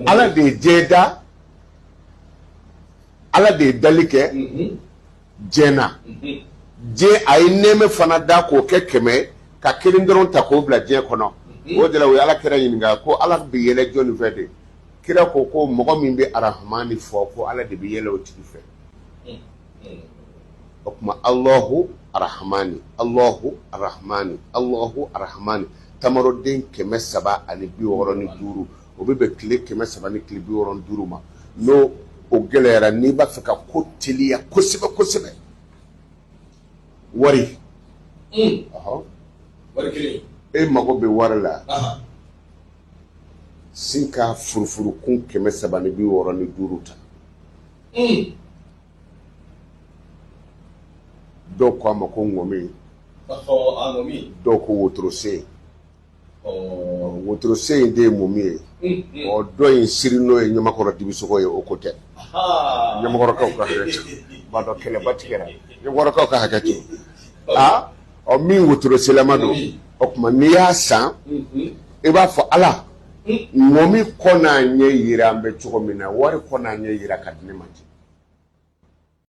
ala de jeda ala de dalike jena je ay neme fana da ko ke keme ka kirin doron ta ko bla je kono o de la wi ala kira yinga ko ala bi yele joni fede kira ko ko mogo min be arrahmani fo ko ala de bi yele o tigi fe okuma Allahu arrahmani Allahu arrahmani Allahu arrahmani tamaro den keme saba ani bi woro ni duru o be kile keme saba ni kile bi woro duru ma no o gelera ni ba fe ka ko tiliya kosibe wari wari kile e mago be wari la sinka furufuru kun keme saba ni bi woro ni duru ta do ko ama ko ngomi do ko wotrose wotrose de momi o do yin sirino e nyama ko dibiso ye o kote nyama ko ka ba do kele batikera nyama ko ka hakati o mi wotrose la mado o kuma ni ya san e ba fo ala momi ko na nye yira ambe chuko mina wari ko na nye yira kadine mati